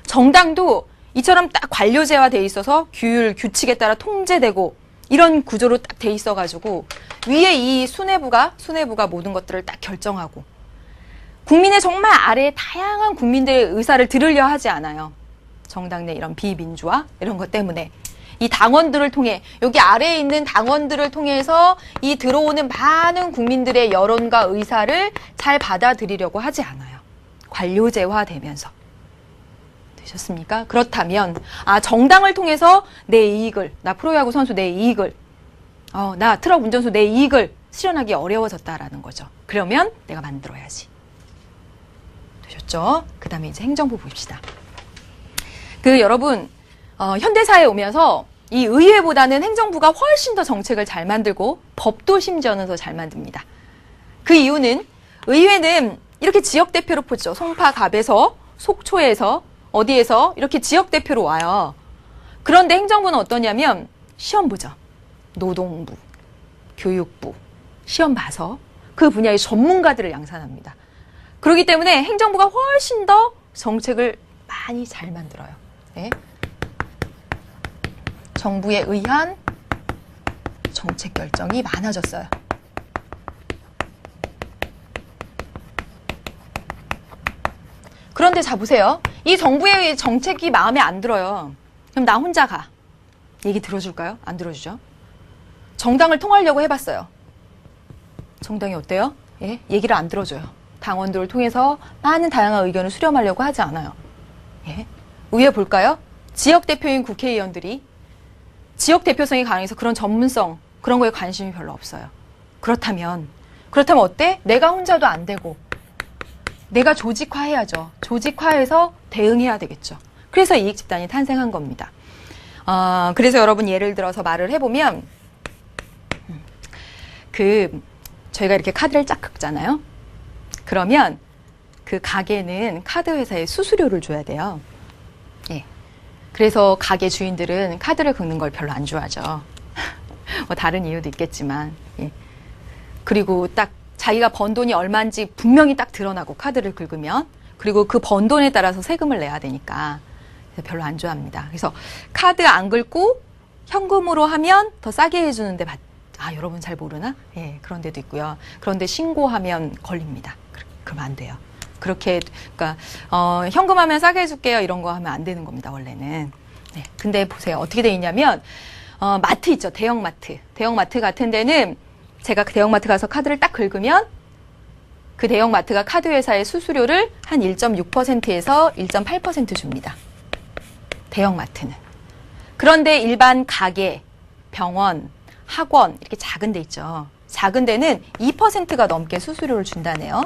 정당도 이처럼 딱 관료제화되어 있어서 규율, 규칙에 따라 통제되고 이런 구조로 딱 돼 있어가지고 위에 이 수뇌부가 모든 것들을 딱 결정하고 국민의 정말 아래에 다양한 국민들의 의사를 들으려 하지 않아요. 정당 내 이런 비민주화 이런 것 때문에 이 당원들을 통해 여기 아래에 있는 당원들을 통해서 이 들어오는 많은 국민들의 여론과 의사를 잘 받아들이려고 하지 않아요. 관료제화되면서. 되셨습니까? 그렇다면 정당을 통해서 내 이익을, 나 프로야구 선수 내 이익을, 나 트럭 운전수 내 이익을 실현하기 어려워졌다라는 거죠. 그러면 내가 만들어야지. 되셨죠? 그 다음에 이제 행정부 봅시다. 여러분 현대사회에 오면서 이 의회보다는 행정부가 훨씬 더 정책을 잘 만들고 법도 심지어는 더 잘 만듭니다. 그 이유는 의회는 이렇게 지역대표로 뽑죠. 송파갑에서 속초에서 어디에서 이렇게 지역대표로 와요. 그런데 행정부는 어떠냐면 시험 보죠. 노동부, 교육부, 시험 봐서 그 분야의 전문가들을 양산합니다. 그렇기 때문에 행정부가 훨씬 더 정책을 많이 잘 만들어요. 네. 정부에 의한 정책 결정이 많아졌어요. 그런데 자 보세요. 이 정부의 정책이 마음에 안 들어요. 그럼 나 혼자 가. 얘기 들어줄까요? 안 들어주죠. 정당을 통하려고 해봤어요. 정당이 어때요? 예? 얘기를 안 들어줘요. 당원들을 통해서 많은 다양한 의견을 수렴하려고 하지 않아요. 예? 의회 볼까요? 지역 대표인 국회의원들이 지역 대표성이 강해서 그런 전문성, 그런 거에 관심이 별로 없어요. 그렇다면 어때? 내가 혼자도 안 되고 내가 조직화해야죠. 조직화해서 대응해야 되겠죠. 그래서 이익집단이 탄생한 겁니다. 그래서 여러분 예를 들어서 말을 해보면 저희가 이렇게 카드를 쫙 긁잖아요. 그러면 그 가게는 카드 회사에 수수료를 줘야 돼요. 예. 그래서 가게 주인들은 카드를 긁는 걸 별로 안 좋아하죠. 뭐 다른 이유도 있겠지만. 예. 그리고 딱 자기가 번 돈이 얼마인지 분명히 딱 드러나고 카드를 긁으면, 그리고 그 번 돈에 따라서 세금을 내야 되니까 별로 안 좋아합니다. 그래서 카드 안 긁고 현금으로 하면 더 싸게 해주는데 여러분 잘 모르나? 예, 그런 데도 있고요. 그런데 신고하면 걸립니다. 그러면 안 돼요. 그렇게, 그러니까 현금하면 싸게 해줄게요 이런 거 하면 안 되는 겁니다, 원래는. 네, 근데 보세요. 어떻게 돼 있냐면 마트 있죠, 대형마트. 대형마트 같은 데는 제가 그 대형마트 가서 카드를 딱 긁으면 그 대형마트가 카드 회사의 수수료를 한 1.6%에서 1.8% 줍니다. 대형마트는. 그런데 일반 가게, 병원, 학원 이렇게 작은 데 있죠. 작은 데는 2%가 넘게 수수료를 준다네요.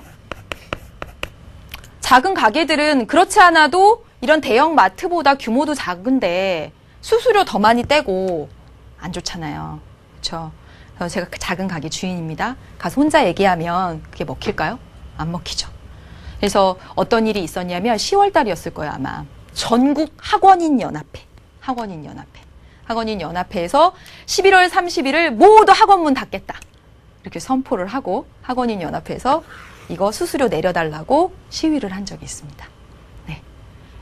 작은 가게들은 그렇지 않아도 이런 대형 마트보다 규모도 작은데 수수료 더 많이 떼고 안 좋잖아요. 그렇죠? 제가 그 작은 가게 주인입니다. 가서 혼자 얘기하면 그게 먹힐까요? 안 먹히죠. 그래서 어떤 일이 있었냐면 10월 달이었을 거예요, 아마. 전국 학원인연합회에서 11월 30일을 모두 학원문 닫겠다. 이렇게 선포를 하고 학원인연합회에서 이거 수수료 내려달라고 시위를 한 적이 있습니다. 네.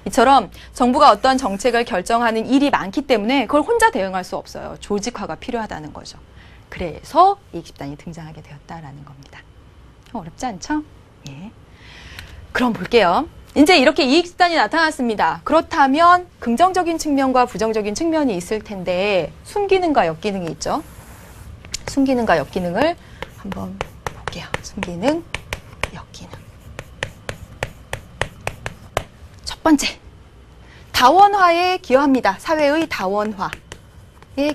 이처럼 정부가 어떤 정책을 결정하는 일이 많기 때문에 그걸 혼자 대응할 수 없어요. 조직화가 필요하다는 거죠. 그래서 이익집단이 등장하게 되었다라는 겁니다. 어렵지 않죠? 예. 그럼 볼게요. 이제 이렇게 이익집단이 나타났습니다. 그렇다면 긍정적인 측면과 부정적인 측면이 있을 텐데 순기능과 역기능이 있죠. 순기능과 역기능을 한번 볼게요. 순기능, 역기능. 첫 번째, 다원화에 기여합니다. 사회의 다원화에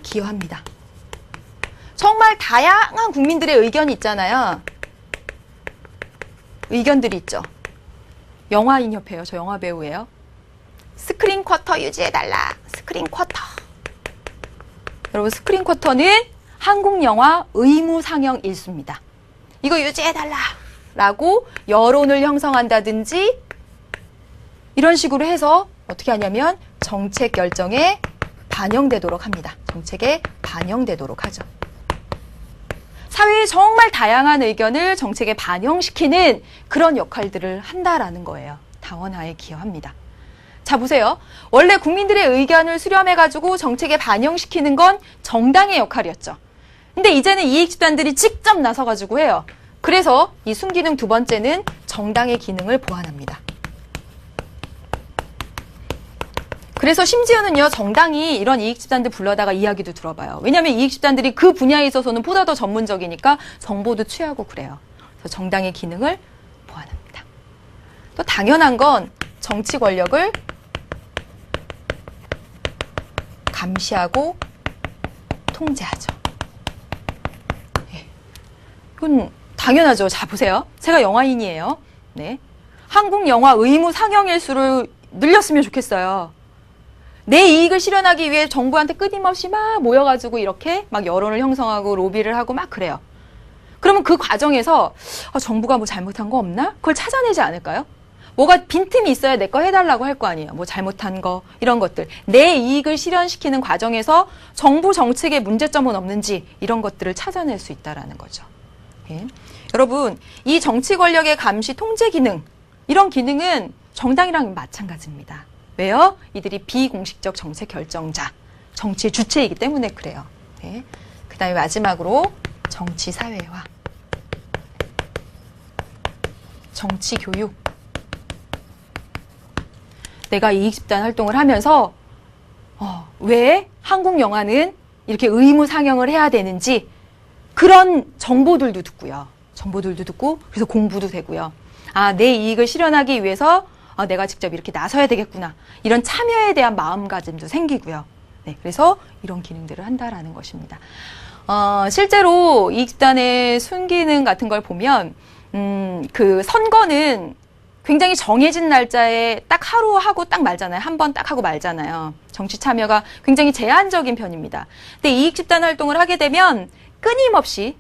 기여합니다. 정말 다양한 국민들의 의견이 있잖아요. 의견들이 있죠. 영화인협회요. 저 영화 배우예요. 스크린 쿼터 유지해달라. 스크린 쿼터. 여러분, 스크린 쿼터는 한국 영화 의무 상영 일수입니다. 이거 유지해달라 라고 여론을 형성한다든지 이런 식으로 해서 어떻게 하냐면 정책 결정에 반영되도록 합니다. 정책에 반영되도록 하죠. 사회의 정말 다양한 의견을 정책에 반영시키는 그런 역할들을 한다라는 거예요. 다원화에 기여합니다. 자, 보세요. 원래 국민들의 의견을 수렴해가지고 정책에 반영시키는 건 정당의 역할이었죠. 근데 이제는 이익집단들이 직접 나서가지고 해요. 그래서 이 순기능 두 번째는 정당의 기능을 보완합니다. 그래서 심지어는요, 정당이 이런 이익집단들 불러다가 이야기도 들어봐요. 왜냐하면 이익집단들이 그 분야에 있어서는 보다 더 전문적이니까 정보도 취하고 그래요. 그래서 정당의 기능을 보완합니다. 또 당연한 건 정치 권력을 감시하고 통제하죠. 예. 이건 당연하죠. 자, 보세요. 제가 영화인이에요. 네. 한국 영화 의무 상영 일수를 늘렸으면 좋겠어요. 내 이익을 실현하기 위해 정부한테 끊임없이 막 모여가지고 이렇게 막 여론을 형성하고 로비를 하고 막 그래요. 그러면 그 과정에서 정부가 뭐 잘못한 거 없나? 그걸 찾아내지 않을까요? 뭐가 빈틈이 있어야 내 거 해달라고 할 거 아니에요. 뭐 잘못한 거, 이런 것들. 내 이익을 실현시키는 과정에서 정부 정책에 문제점은 없는지 이런 것들을 찾아낼 수 있다는 거죠. 예. 여러분, 이 정치 권력의 감시 통제 기능, 이런 기능은 정당이랑 마찬가지입니다. 왜요? 이들이 비공식적 정책 결정자, 정치의 주체이기 때문에 그래요. 예. 그 다음에 마지막으로 정치 사회화, 정치 교육. 내가 이익 집단 활동을 하면서 왜 한국 영화는 이렇게 의무 상영을 해야 되는지 그런 정보들도 듣고요. 정보들도 듣고 그래서 공부도 되고요. 아, 내 이익을 실현하기 위해서 내가 직접 이렇게 나서야 되겠구나. 이런 참여에 대한 마음가짐도 생기고요. 네, 그래서 이런 기능들을 한다라는 것입니다. 실제로 이익 집단의 순기능 같은 걸 보면 그 선거는 굉장히 정해진 날짜에 딱 하루 하고 딱 말잖아요. 한 번 딱 하고 말잖아요. 정치 참여가 굉장히 제한적인 편입니다. 근데 이익 집단 활동을 하게 되면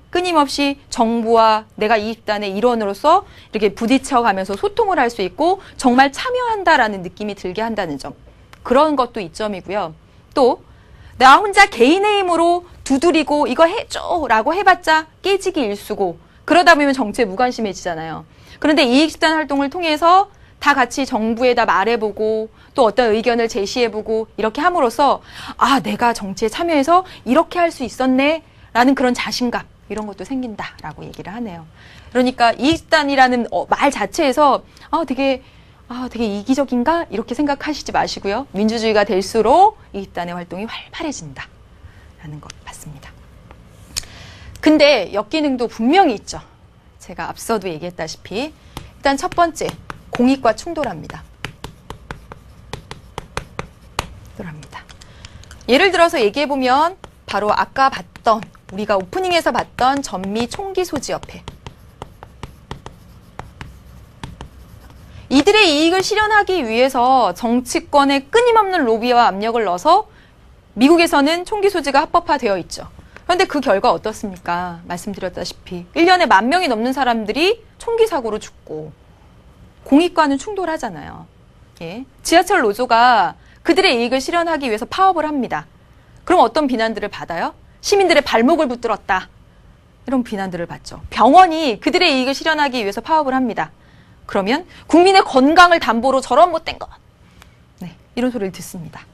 끊임없이 정부와 내가 이익 집단의 일원으로서 이렇게 부딪혀 가면서 소통을 할 수 있고 정말 참여한다라는 느낌이 들게 한다는 점. 그런 것도 이점이고요. 또 나 혼자 개인의 힘으로 두드리고 이거 해줘라고 해봤자 깨지기 일쑤고 그러다 보면 정치에 무관심해지잖아요. 그런데 이익 집단 활동을 통해서 다 같이 정부에다 말해보고 또 어떤 의견을 제시해보고 이렇게 함으로써 아, 내가 정치에 참여해서 이렇게 할 수 있었네 라는 그런 자신감 이런 것도 생긴다라고 얘기를 하네요. 그러니까 이익 집단이라는 말 자체에서 되게 이기적인가 이렇게 생각하시지 마시고요. 민주주의가 될수록 이익 집단의 활동이 활발해진다라는 것 같습니다. 근데 역기능도 분명히 있죠. 제가 앞서도 얘기했다시피 일단 첫 번째, 공익과 충돌합니다. 예를 들어서 얘기해보면 바로 아까 봤던 우리가 오프닝에서 봤던 전미 총기 소지협회. 이들의 이익을 실현하기 위해서 정치권에 끊임없는 로비와 압력을 넣어서 미국에서는 총기 소지가 합법화되어 있죠. 그런데 그 결과 어떻습니까? 말씀드렸다시피 1년에 10,000명이 넘는 사람들이 총기 사고로 죽고 공익과는 충돌하잖아요. 예. 지하철 노조가 그들의 이익을 실현하기 위해서 파업을 합니다. 그럼 어떤 비난들을 받아요? 시민들의 발목을 붙들었다. 이런 비난들을 받죠. 병원이 그들의 이익을 실현하기 위해서 파업을 합니다. 그러면 국민의 건강을 담보로 저런 못된 것. 네, 이런 소리를 듣습니다.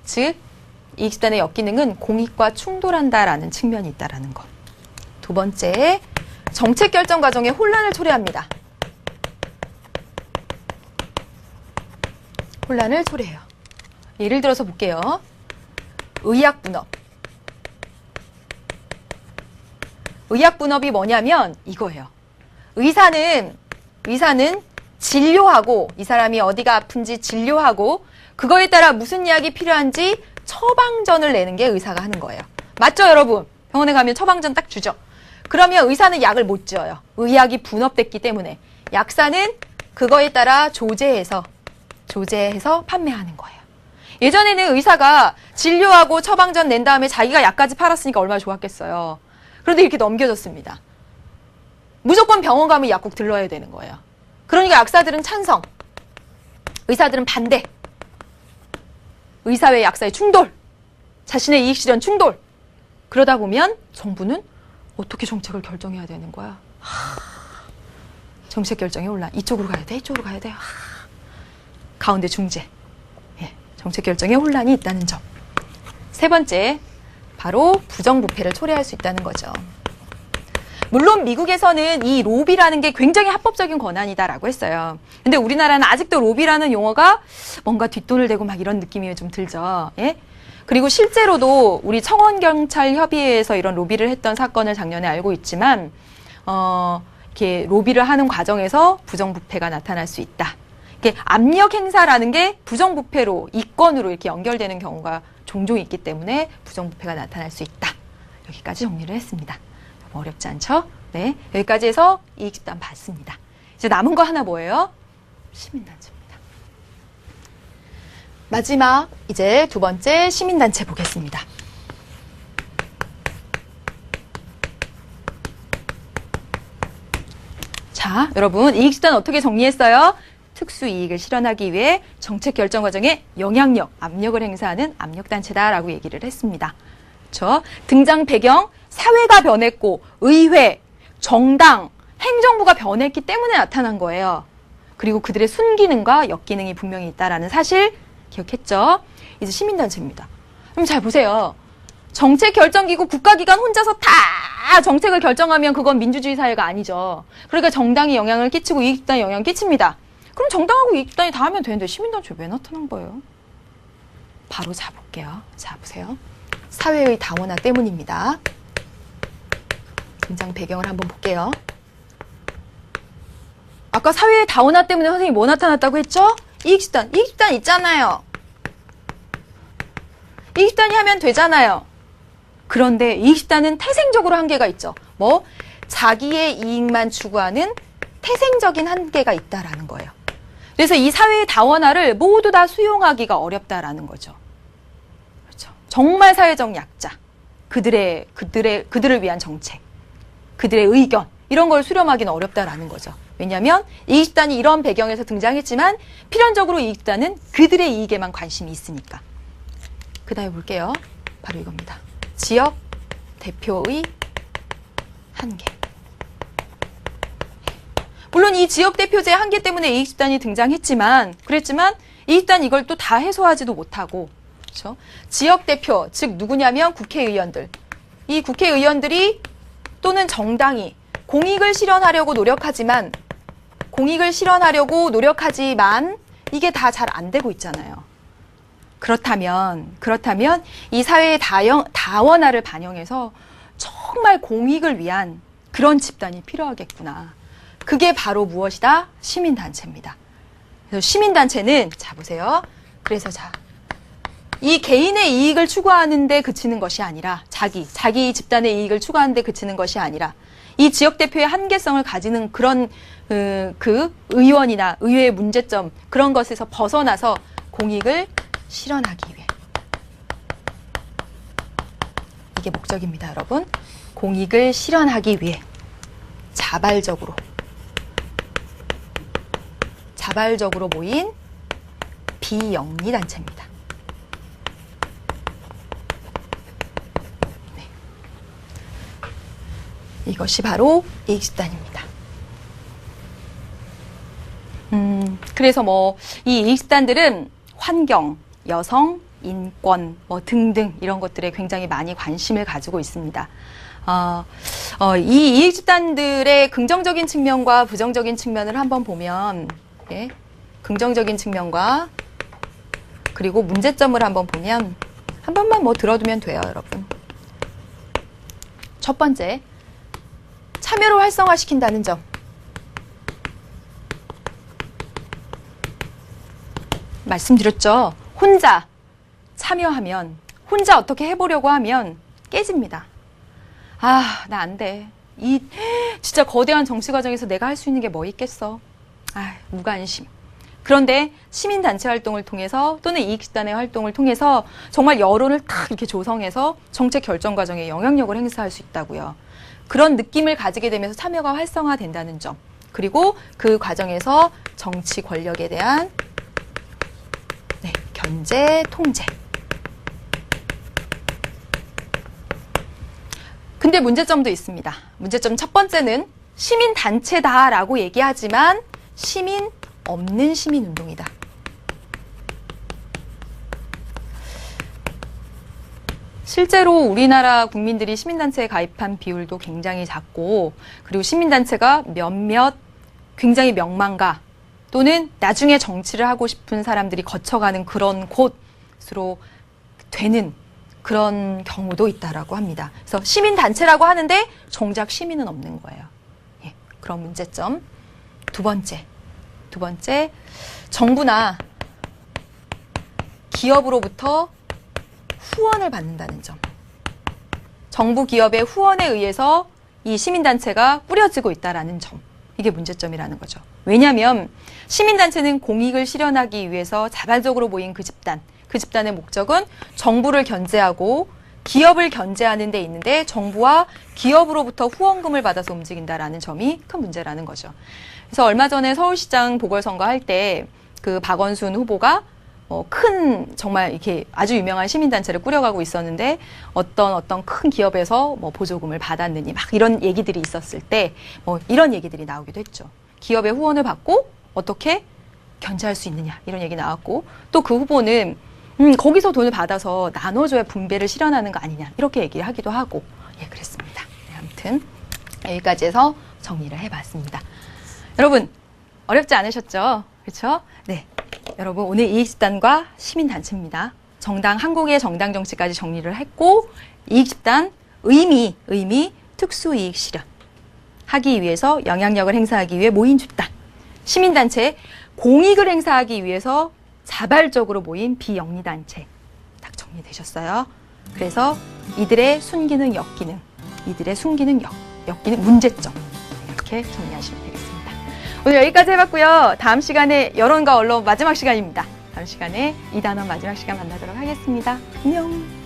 즉 이익 집단의 역기능은 공익과 충돌한다라는 측면이 있다라는 것. 두 번째, 정책 결정 과정에 혼란을 초래합니다. 혼란을 초래해요. 예를 들어서 볼게요. 의학 분업. 의학 분업이 뭐냐면 이거예요. 의사는 진료하고 이 사람이 어디가 아픈지 진료하고 그거에 따라 무슨 약이 필요한지 처방전을 내는 게 의사가 하는 거예요. 맞죠, 여러분? 병원에 가면 처방전 딱 주죠. 그러면 의사는 약을 못 지어요. 의약이 분업됐기 때문에. 약사는 그거에 따라 조제해서 판매하는 거예요. 예전에는 의사가 진료하고 처방전 낸 다음에 자기가 약까지 팔았으니까 얼마나 좋았겠어요. 그런데 이렇게 넘겨졌습니다. 무조건 병원 가면 약국 들러야 되는 거예요. 그러니까 약사들은 찬성, 의사들은 반대. 의사와 약사의 충돌, 자신의 이익 실현 충돌. 그러다 보면 정부는 어떻게 정책을 결정해야 되는 거야? 정책 결정에 혼란. 이쪽으로 가야 돼, 이쪽으로 가야 돼. 가운데 중재. 예, 정책 결정에 혼란이 있다는 점. 세 번째, 바로 부정부패를 초래할 수 있다는 거죠. 물론 미국에서는 이 로비라는 게 굉장히 합법적인 권한이다라고 했어요. 근데 우리나라는 아직도 로비라는 용어가 뭔가 뒷돈을 대고 막 이런 느낌이 좀 들죠. 예? 그리고 실제로도 우리 청원경찰협의회에서 이런 로비를 했던 사건을 작년에 알고 있지만 이렇게 로비를 하는 과정에서 부정부패가 나타날 수 있다. 이게 압력 행사라는 게 부정부패로 이권으로 이렇게 연결되는 경우가 종종 있기 때문에 부정부패가 나타날 수 있다. 여기까지 정리를 했습니다. 어렵지 않죠? 네, 여기까지 해서 이익 집단 봤습니다. 이제 남은 거 하나 뭐예요? 시민단체입니다. 마지막 이제 두 번째 시민단체 보겠습니다. 자, 여러분 이익 집단 어떻게 정리했어요? 특수 이익을 실현하기 위해 정책 결정 과정에 영향력, 압력을 행사하는 압력단체다라고 얘기를 했습니다. 그렇죠? 등장 배경, 사회가 변했고 의회, 정당, 행정부가 변했기 때문에 나타난 거예요. 그리고 그들의 순기능과 역기능이 분명히 있다라는 사실 기억했죠? 이제 시민단체입니다. 그럼 잘 보세요. 정책 결정기구 국가기관 혼자서 다 정책을 결정하면 그건 민주주의 사회가 아니죠. 그러니까 정당이 영향을 끼치고 이익집단이 영향을 끼칩니다. 그럼 정당하고 이익집단이 다 하면 되는데 시민단체 왜 나타난 거예요? 바로 잡을게요. 자, 보세요. 사회의 다원화 때문입니다. 등장 배경을 한번 볼게요. 아까 사회의 다원화 때문에 선생님이 뭐 나타났다고 했죠? 이익집단. 이익집단 있잖아요. 이익집단이 하면 되잖아요. 그런데 이익집단은 태생적으로 한계가 있죠. 뭐? 자기의 이익만 추구하는 태생적인 한계가 있다라는 거예요. 그래서 이 사회의 다원화를 모두 다 수용하기가 어렵다라는 거죠. 그렇죠. 정말 사회적 약자, 그들을 위한 정책, 그들의 의견 이런 걸 수렴하기는 어렵다라는 거죠. 왜냐하면 이익집단이 이런 배경에서 등장했지만 필연적으로 이익집단은 그들의 이익에만 관심이 있으니까. 그 다음에 볼게요. 바로 이겁니다. 지역 대표의 한계. 물론 이 지역 대표제의 한계 때문에 이익집단이 등장했지만 그랬지만 이익집단이 이걸 또 다 해소하지도 못하고 그렇죠? 지역 대표, 즉 누구냐면 국회의원들. 이 국회의원들이 또는 정당이 공익을 실현하려고 노력하지만 이게 다 잘 안 되고 있잖아요. 그렇다면 이 사회의 다원화를 반영해서 정말 공익을 위한 그런 집단이 필요하겠구나. 그게 바로 무엇이다? 시민단체입니다. 그래서 시민단체는 자 보세요. 그래서 이 개인의 이익을 추구하는 데 그치는 것이 아니라 자기 집단의 이익을 추구하는 데 그치는 것이 아니라 이 지역 대표의 한계성을 가지는 그런 그 의원이나 의회의 문제점 그런 것에서 벗어나서 공익을 실현하기 위해 이게 목적입니다, 여러분. 공익을 실현하기 위해 자발적으로 모인 비영리 단체입니다. 네. 이것이 바로 이익집단입니다. 그래서 이 이익집단들은 환경, 여성, 인권 등등 이런 것들에 굉장히 많이 관심을 가지고 있습니다. 이 이익집단들의 긍정적인 측면과 부정적인 측면을 한번 보면 긍정적인 측면과 그리고 문제점을 한번 보면 한 번만 들어두면 돼요, 여러분. 첫 번째, 참여를 활성화시킨다는 점. 말씀드렸죠. 혼자 참여하면, 혼자 어떻게 해보려고 하면 깨집니다. 나 안 돼. 진짜 거대한 정치 과정에서 내가 할 수 있는 게 뭐 있겠어. 무관심. 그런데 시민단체 활동을 통해서 또는 이익집단의 활동을 통해서 정말 여론을 탁 이렇게 조성해서 정책 결정 과정에 영향력을 행사할 수 있다고요. 그런 느낌을 가지게 되면서 참여가 활성화된다는 점. 그리고 그 과정에서 정치 권력에 대한 견제, 통제. 근데 문제점도 있습니다. 문제점 첫 번째는 시민단체다라고 얘기하지만 시민 없는 시민운동이다. 실제로 우리나라 국민들이 시민단체에 가입한 비율도 굉장히 작고 그리고 시민단체가 몇몇 굉장히 명망가 또는 나중에 정치를 하고 싶은 사람들이 거쳐가는 그런 곳으로 되는 그런 경우도 있다라고 합니다. 그래서 시민단체라고 하는데 정작 시민은 없는 거예요. 그런 문제점. 두 번째, 정부나 기업으로부터 후원을 받는다는 점. 정부 기업의 후원에 의해서 이 시민단체가 꾸려지고 있다는 점. 이게 문제점이라는 거죠. 왜냐하면 시민단체는 공익을 실현하기 위해서 자발적으로 모인 그 집단의 목적은 정부를 견제하고 기업을 견제하는 데 있는데 정부와 기업으로부터 후원금을 받아서 움직인다라는 점이 큰 문제라는 거죠. 그래서 얼마 전에 서울시장 보궐선거 할 때 그 박원순 후보가 큰 정말 이렇게 아주 유명한 시민단체를 꾸려가고 있었는데 어떤 큰 기업에서 뭐 보조금을 받았느니 막 이런 얘기들이 있었을 때 뭐 이런 얘기들이 나오기도 했죠. 기업의 후원을 받고 어떻게 견제할 수 있느냐 이런 얘기 나왔고 또 그 후보는 거기서 돈을 받아서 나눠줘야 분배를 실현하는 거 아니냐 이렇게 얘기하기도 하고 예 그랬습니다. 네, 아무튼 여기까지 해서 정리를 해봤습니다. 여러분 어렵지 않으셨죠? 그렇죠? 네, 여러분 오늘 이익집단과 시민단체입니다. 정당 한국의 정당 정치까지 정리를 했고 이익집단 의미 특수이익 실현 하기 위해서 영향력을 행사하기 위해 모인 집단 시민단체 공익을 행사하기 위해서 자발적으로 모인 비영리단체 딱 정리되셨어요. 그래서 이들의 순기능 역기능 이들의 순기능 역기능 문제점 이렇게 정리하시면 되겠습니다. 오늘 여기까지 해봤고요. 다음 시간에 여론과 언론 마지막 시간입니다. 다음 시간에 이단원 마지막 시간 만나도록 하겠습니다. 안녕.